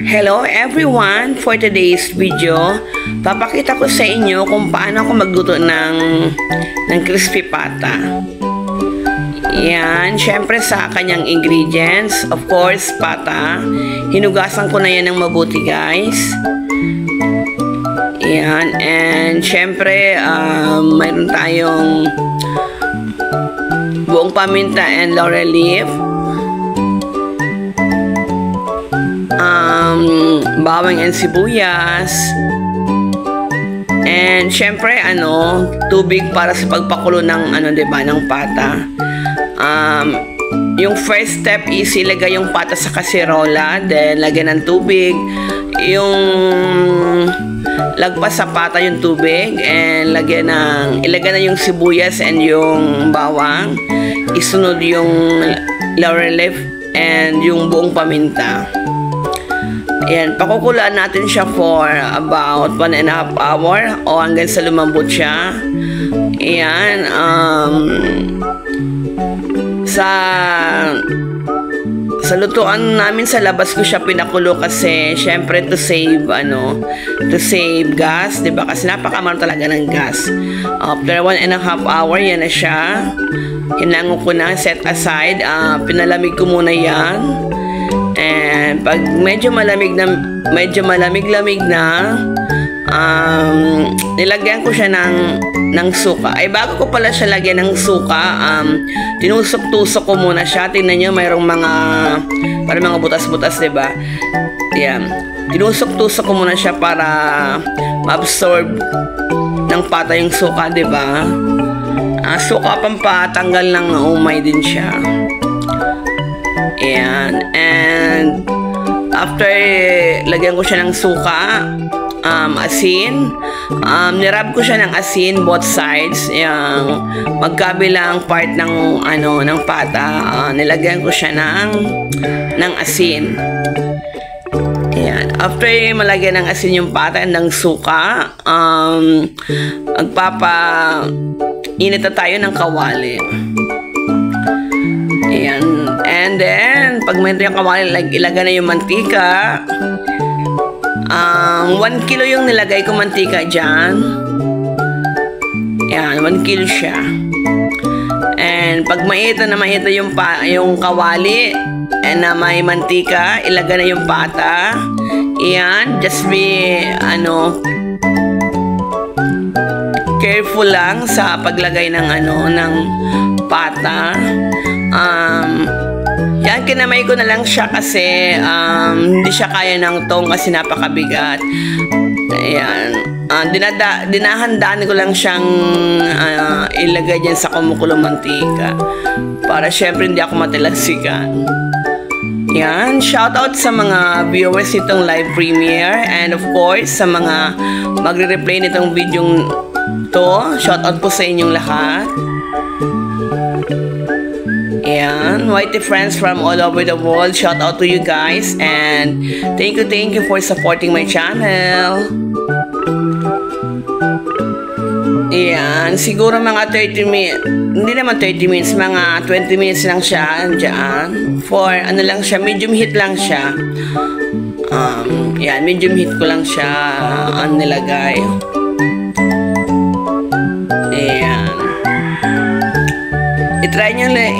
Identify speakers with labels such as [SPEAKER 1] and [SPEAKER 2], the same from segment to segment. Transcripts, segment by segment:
[SPEAKER 1] Hello everyone! For today's video, papakita ko sa inyo kung paano ako magluto ng crispy pata. Yan, syempre sa kanyang ingredients, of course, pata. Hinugasan ko na yan ng mabuti guys. Yan, and syempre, mayroon tayong buong paminta and laurel leaf. Bawang and sibuyas, and syempre tubig para sa pagpakulo ng ng pata. Yung first step is ilagay yung pata sa kaserola, then lagyan ng tubig, yung lagpas sa pata yung tubig, and ilagay na yung sibuyas and yung bawang, isunod yung laurel leaf and yung buong paminta. Ayan, pakukulaan natin siya for about 1.5 hours o hanggang sa lumambot siya. Ayan, sa lutuan namin sa labas ko siya pinakulo kasi syempre to save gas, 'di ba? Kasi napakamahal talaga ng gas. After 1.5 hours, yan na siya. Hinango ko na, set aside. Pinalamig ko muna yan. And pag medyo malamig-lamig na, nilagyan ko siya ng suka. Ay, bago ko pala siya lagyan ng suka, tinusok-tusok ko muna siya. Tingnan nyo, mayroong parang mga butas-butas, diba? Yan. Tinusok-tusok ko muna siya para ma-absorb ng pata yung suka, diba? Suka pampatanggal ng umay din siya. Ayan. And after lagyan ko siya ng suka, asin, nirab ko siya ng asin both sides, yung magkabilang part ng pata, nilagyan ko siya ng asin. Ayan. After malagyan ng asin yung pata and ng suka, init na tayo ng kawali. Ayan. And then, pag mayroon yung kawali, ilagay na yung mantika. 1 kilo yung nilagay ko mantika dyan. Ayan, 1 kilo siya. And pag maita yung kawali and na may mantika, ilagay na yung pata. Ayan, just be careful lang sa paglagay ng pata. Yan, kinamay ko na lang siya kasi hindi siya kaya ng tong kasi napakabigat. Ayan. Dinahandaan ko lang siyang ilagay dyan sa kumukulong mantika para syempre hindi ako matalasikan. Yan, shoutout sa mga viewers nitong live premiere, and of course sa mga magre-replay nitong video to. Shoutout po sa inyong lahat. Ayan, Whitey friends from all over the world, shout out to you guys, and thank you for supporting my channel. Ayan, siguro mga 30 minutes, hindi naman 30 minutes, mga 20 minutes lang siya dyan. For lang siya, medium heat lang siya. Ayan, medium heat ko lang siya nilagay. Ayan.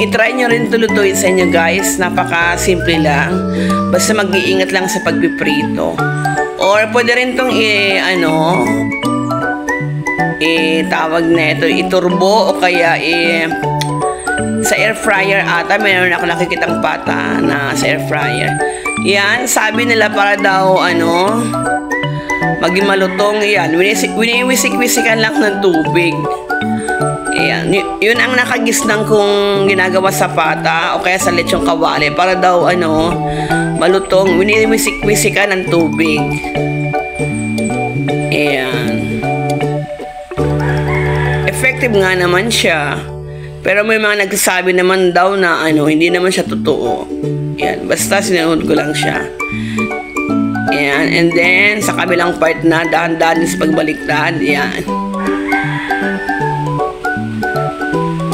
[SPEAKER 1] I-try nyo rin tulutuin sa inyo guys. Napaka-simple lang. Basta mag-iingat lang sa pagpiprito. Or pwede rin itong tawag na ito, iturbo o kaya sa air fryer ata. Mayroon ako nakikitang pata na sa air fryer. Yan, sabi nila para daw maging malutong. Yan, winiwisik-wisikan lang ng tubig. Ayan, yun ang nakagisnang kong ginagawa sa pata o kaya sa lechong kawali para daw malutong, winiwisik-wisikan ng tubig. Ayan. Effective nga naman siya. Pero may mga nagsasabi naman daw na hindi naman siya totoo. Ayan, basta sinunod ko lang siya. Ayan, and then sa kabilang part na dahan-dahan sa pagbaliktad. Ayan.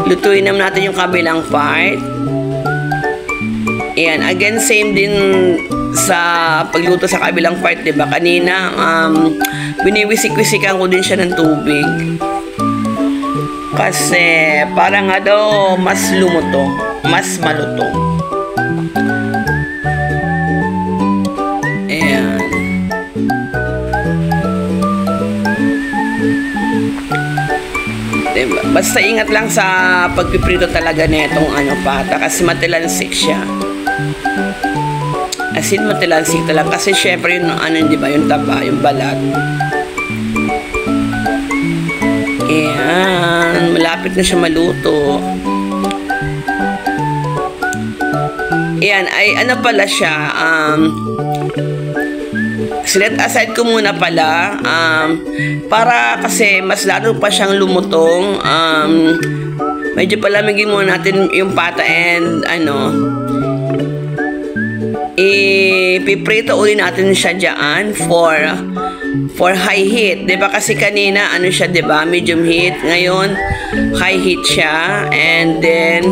[SPEAKER 1] Lutuin naman natin yung kabilang part. Ayan, again, same din sa pagluto sa kabilang part, diba? Kanina, biniwisik-wisikan ko din siya ng tubig. Kasi, para nga daw, mas lumuto, mas maluto. Ayan. Diba? Basta ingat lang sa pagpiprito talaga netong pata kasi matalansik siya. As in, matalansik talaga kasi syempre yung diba, yung taba, yung balat. Ayan, malapit na siya maluto. Ayan, ay pala siya, set aside ko muna pala para kasi mas lalo pa siyang lumutong. Medyo palamigin muna natin yung pata and ipiprito uli natin siya dyan for high heat, 'di ba? Kasi kanina siya, 'di ba? Medium heat. Ngayon high heat siya, and then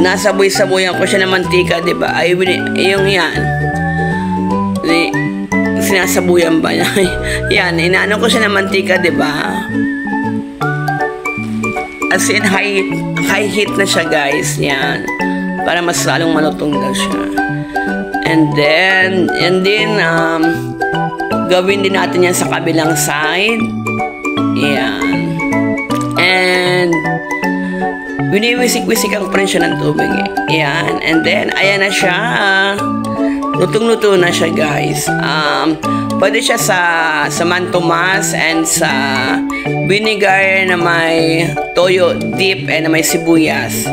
[SPEAKER 1] nasaboy-saboyan ko siya ng mantika, 'di ba? Ay yung yan. Sinasabuyan ba niya? Yan, inaano ko siya ng mantika, 'di ba? As in high heat na siya, guys. Yan. Para mas lalong malutong daw siya. And then gawin din natin yan sa kabilang side. Yan. And winiwisik-wisikan ko pa rin siya ng tubig. Yan. And then, ayan na siya. Lutong-luto na siya, guys. Pwede siya sa mantomas and sa vinegar na may toyo dip and na may sibuyas.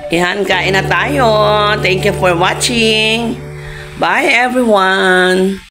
[SPEAKER 1] Yan, kain na tayo. Thank you for watching. Bye, everyone.